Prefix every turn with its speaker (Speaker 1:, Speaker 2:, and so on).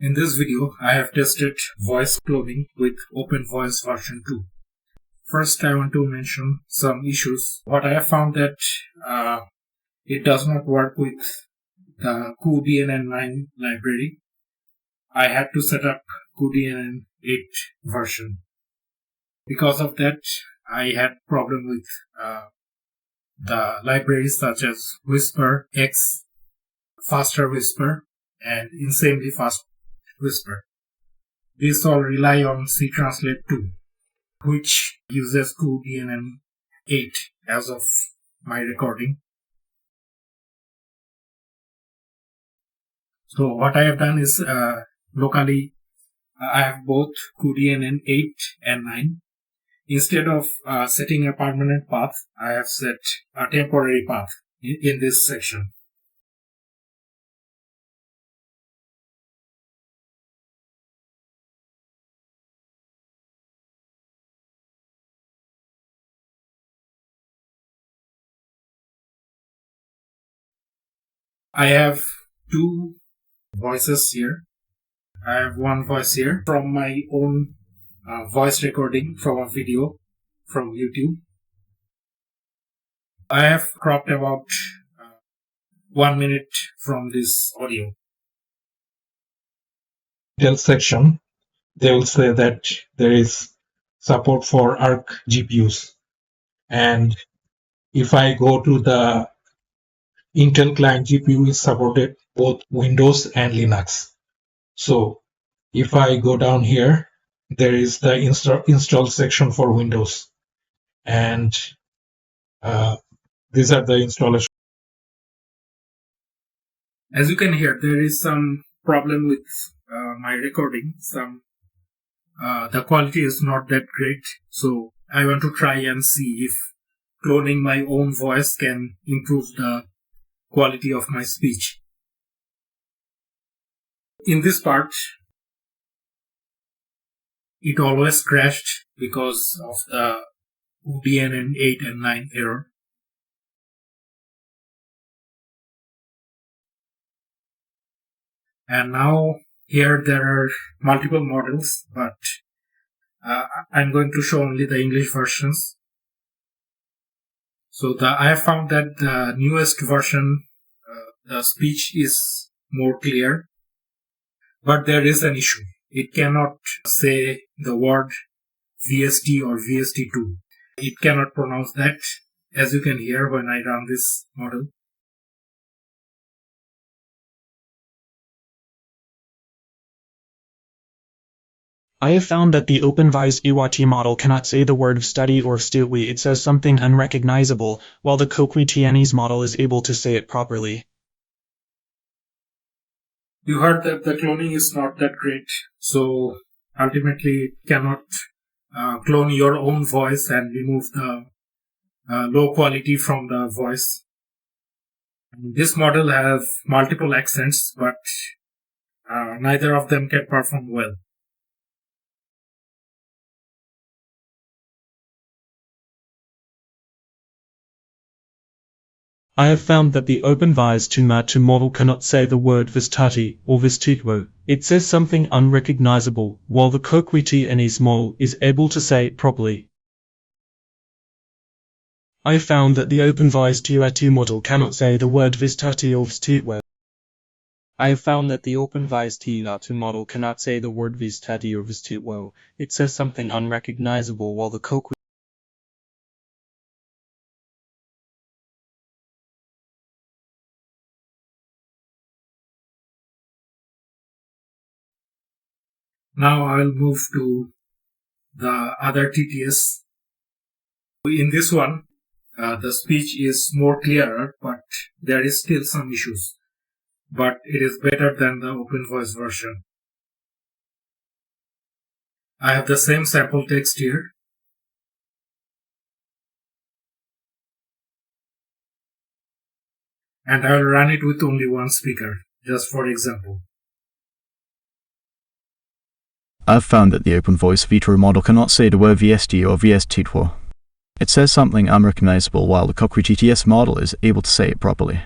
Speaker 1: In this video, I have tested voice cloning with OpenVoice version 2. First, I want to mention some issues. What I have found that it does not work with the CUDNN 9 library. I had to set up CUDNN 8 version. Because of that, I had problem with the libraries such as Whisper, X, Faster Whisper, and Insanely Fast Whisper. These all rely on CTranslate 2, which uses CUDNN 8 as of my recording. So what I have done is locally I have both CUDNN 8 and 9. Instead of setting a permanent path, I have set a temporary path in this section. I have two voices here. I have one voice here from my own voice recording from a video from YouTube. I have cropped about 1 minute from this audio.
Speaker 2: Details section, they will say that there is support for ARC GPUs. And if I go to the Intel client GPU is supported both Windows and Linux. So if I go down here, there is the install section for Windows. And these are the installation.
Speaker 1: As you can hear, there is some problem with my recording. The quality is not that great. So I want to try and see if cloning my own voice can improve the quality of my speech. In this part, it always crashed because of the CUDNN 8 and 9 error. And now here there are multiple models, but I'm going to show only the English versions. So I have found that the newest version, the speech is more clear, but there is an issue. It cannot say the word VST or VST2. It cannot pronounce that, as you can hear when I run this model.
Speaker 3: I have found that the OpenVoice V2 model cannot say the word study or studui. It says something unrecognizable, while the Coqui TTS model is able to say it properly.
Speaker 1: You heard that the cloning is not that great, so ultimately it cannot clone your own voice and remove the low quality from the voice. This model has multiple accents, but neither of them can perform well.
Speaker 3: I have found that the OpenVoice V2 model cannot say the word vistati or vistitwo. It says something unrecognizable, while the Coqui TTS model is able to say it properly. I have found that the OpenVoice V2 model cannot say the word vistati or vistitwo. I have found that the OpenVoice V2 model cannot say the word vistati or vistitwo. It says something unrecognizable, while the Coqui
Speaker 1: Now I'll move to the other TTS. In this one, the speech is more clearer, but there is still some issues. But it is better than the OpenVoice version. I have the same sample text here. And I'll run it with only one speaker, just for example.
Speaker 4: I've found that the OpenVoice V2 model cannot say the word VST or VST2. It says something unrecognizable while the Coqui TTS model is able to say it properly.